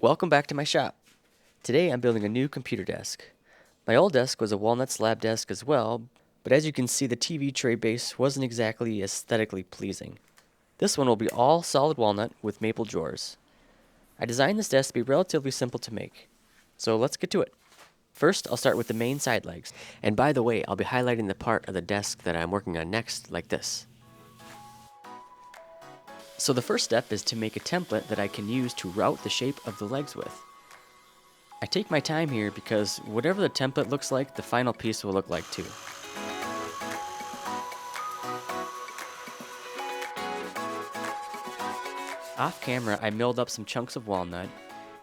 Welcome back to my shop. Today I'm building a new computer desk. My old desk was a walnut slab desk as well, but as you can see the TV tray base wasn't exactly aesthetically pleasing. This one will be all solid walnut with maple drawers. I designed this desk to be relatively simple to make, so let's get to it. First, I'll start with the main side legs. And by the way, I'll be highlighting the part of the desk that I'm working on next, like this. So the first step is to make a template that I can use to route the shape of the legs with. I take my time here because whatever the template looks like, the final piece will look like too. Off camera, I milled up some chunks of walnut,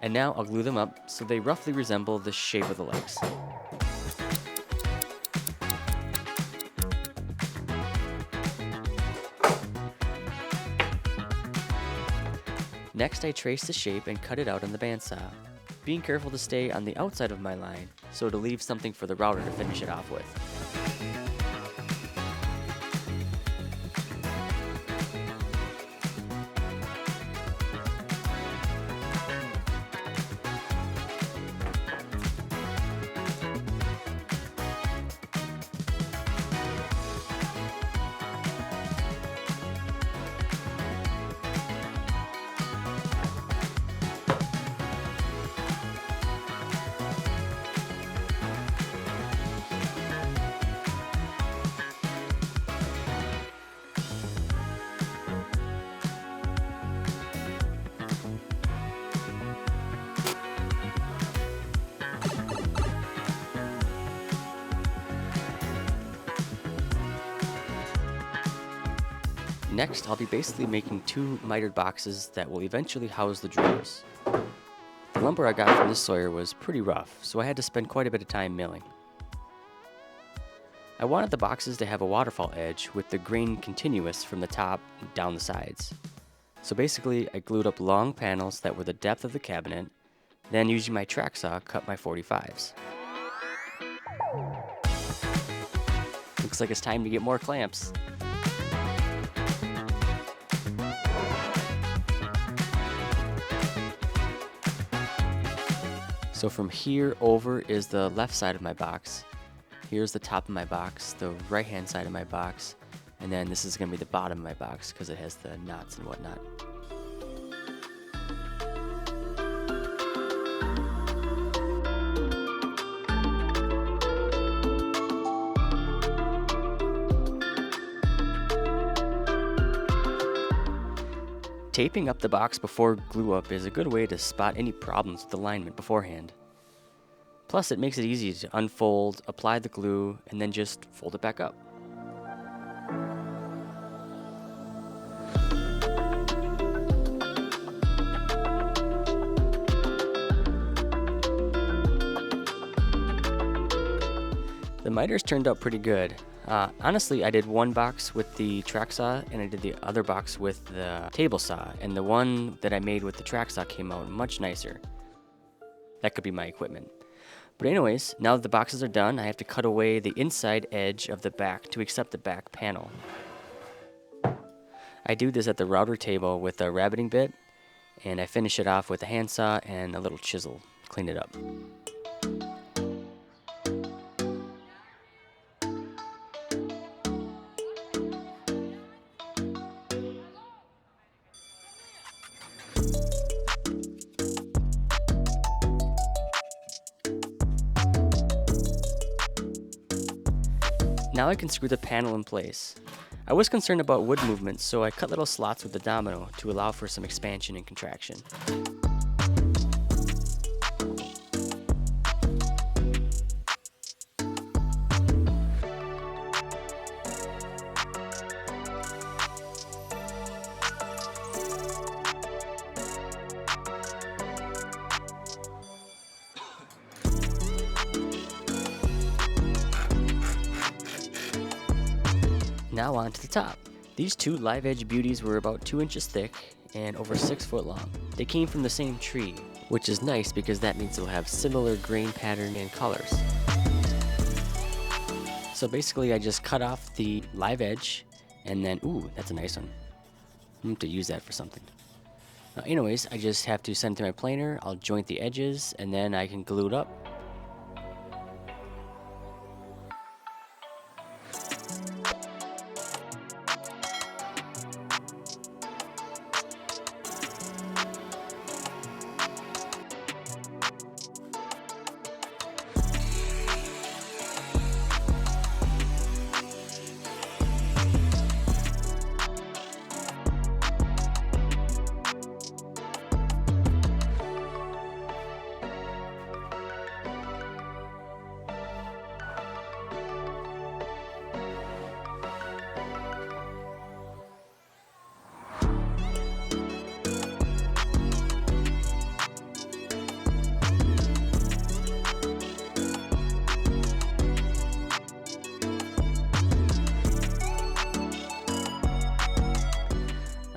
and now I'll glue them up so they roughly resemble the shape of the legs. Next, I trace the shape and cut it out on the bandsaw, being careful to stay on the outside of my line so to leave something for the router to finish it off with. Next, I'll be basically making two mitered boxes that will eventually house the drawers. The lumber I got from this sawyer was pretty rough, so I had to spend quite a bit of time milling. I wanted the boxes to have a waterfall edge with the grain continuous from the top down the sides. So basically, I glued up long panels that were the depth of the cabinet, then using my track saw, cut my 45s. Looks like it's time to get more clamps. So from here over is the left side of my box. Here's the top of my box, the right hand side of my box, and then this is going to be the bottom of my box because it has the knots and whatnot. Taping up the box before glue up is a good way to spot any problems with alignment beforehand. Plus, it makes it easy to unfold, apply the glue, and then just fold it back up. The miters turned out pretty good. Honestly, I did one box with the track saw and I did the other box with the table saw, and the one that I made with the track saw came out much nicer. That could be my equipment. But anyways, now that the boxes are done, I have to cut away the inside edge of the back to accept the back panel. I do this at the router table with a rabbiting bit, and I finish it off with a handsaw and a little chisel to clean it up. Now I can screw the panel in place. I was concerned about wood movements, so I cut little slots with the domino to allow for some expansion and contraction. Now on to the top. These two live edge beauties were about 2 inches thick and over 6 foot long. They came from the same tree, which is nice because that means they'll have similar grain pattern and colors. So basically I just cut off the live edge and then, ooh, that's a nice one. I'm going to use that for something. Anyways, I just have to send it to my planer, I'll joint the edges, and then I can glue it up.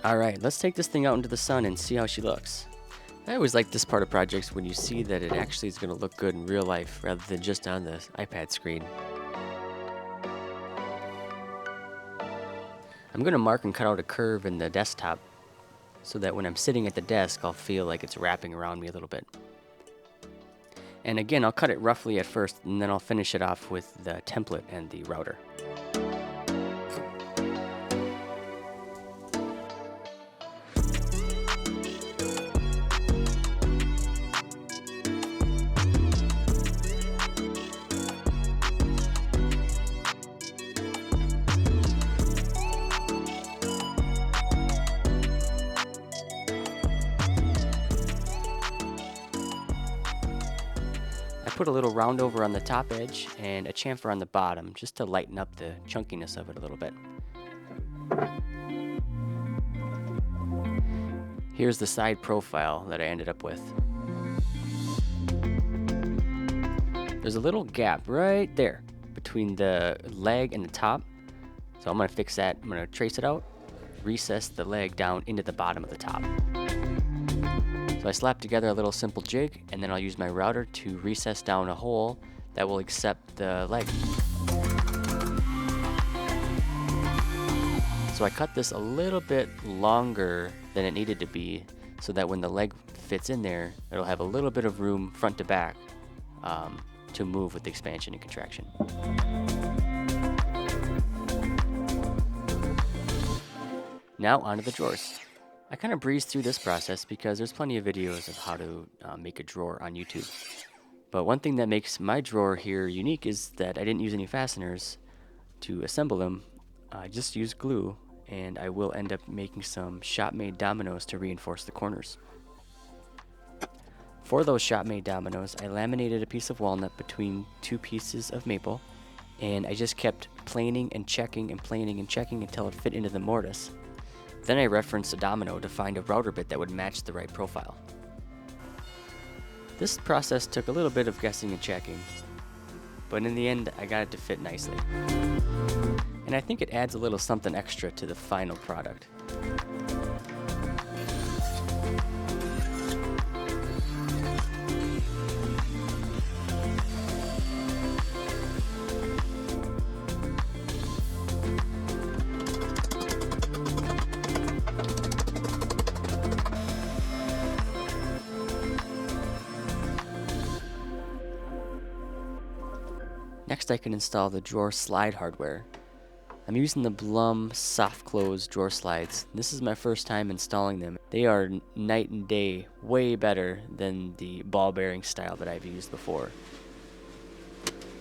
Alright, let's take this thing out into the sun and see how she looks. I always like this part of projects when you see that it actually is going to look good in real life rather than just on the iPad screen. I'm going to mark and cut out a curve in the desktop so that when I'm sitting at the desk I'll feel like it's wrapping around me a little bit. And again, I'll cut it roughly at first and then I'll finish it off with the template and the router. I put a little round over on the top edge and a chamfer on the bottom just to lighten up the chunkiness of it a little bit. Here's the side profile that I ended up with. There's a little gap right there between the leg and the top. So I'm going to fix that. I'm going to trace it out, recess the leg down into the bottom of the top. So I slap together a little simple jig, and then I'll use my router to recess down a hole that will accept the leg. So I cut this a little bit longer than it needed to be so that when the leg fits in there, it'll have a little bit of room front to back to move with the expansion and contraction. Now onto the drawers. I kind of breezed through this process because there's plenty of videos of how to make a drawer on YouTube. But one thing that makes my drawer here unique is that I didn't use any fasteners to assemble them. I just used glue, and I will end up making some shop-made dominoes to reinforce the corners. For those shop-made dominoes, I laminated a piece of walnut between two pieces of maple, and I just kept planing and checking until it fit into the mortise. Then I referenced a domino to find a router bit that would match the right profile. This process took a little bit of guessing and checking, but in the end I got it to fit nicely. And I think it adds a little something extra to the final product. Next I can install the drawer slide hardware. I'm using the Blum soft close drawer slides. This is my first time installing them. They are night and day, way better than the ball bearing style that I've used before.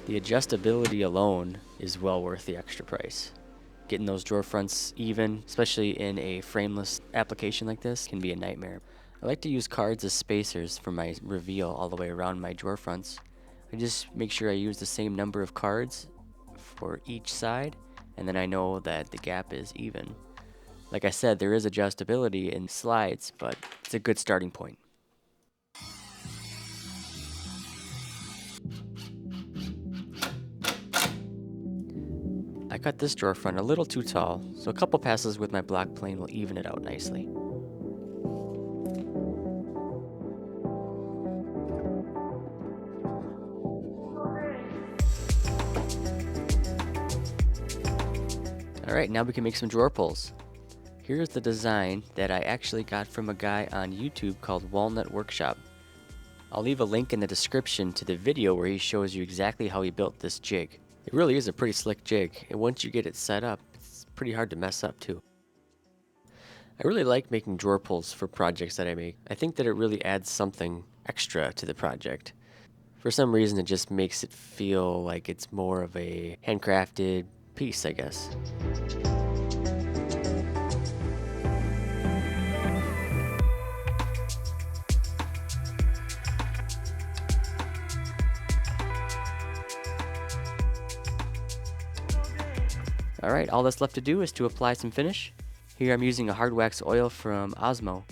The adjustability alone is well worth the extra price. Getting those drawer fronts even, especially in a frameless application like this, can be a nightmare. I like to use cards as spacers for my reveal all the way around my drawer fronts. I just make sure I use the same number of cards for each side, and then I know that the gap is even. Like I said, there is adjustability in slides, but it's a good starting point. I cut this drawer front a little too tall, so a couple passes with my block plane will even it out nicely. Alright, now we can make some drawer pulls. Here's the design that I actually got from a guy on YouTube called Walnut Workshop. I'll leave a link in the description to the video where he shows you exactly how he built this jig. It really is a pretty slick jig, and once you get it set up, it's pretty hard to mess up too. I really like making drawer pulls for projects that I make. I think that it really adds something extra to the project. For some reason, it just makes it feel like it's more of a handcrafted piece, I guess. Alright, all that's left to do is to apply some finish. Here I'm using a hard wax oil from Osmo.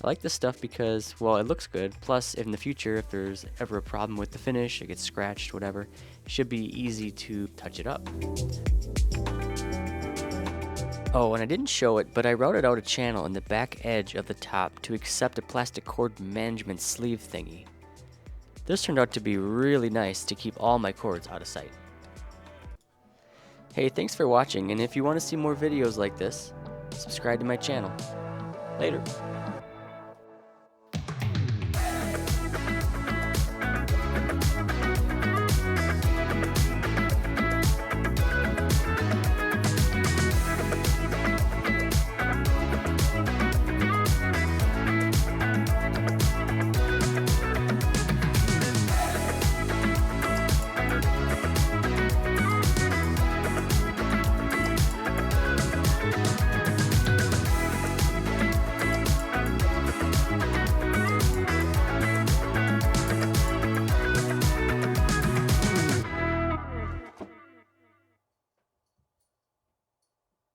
I like this stuff because, well, it looks good, plus in the future if there's ever a problem with the finish, it gets scratched, whatever, it should be easy to touch it up. Oh, and I didn't show it, but I routed out a channel in the back edge of the top to accept a plastic cord management sleeve thingy. This turned out to be really nice to keep all my cords out of sight. Hey, thanks for watching, and if you want to see more videos like this, subscribe to my channel. Later.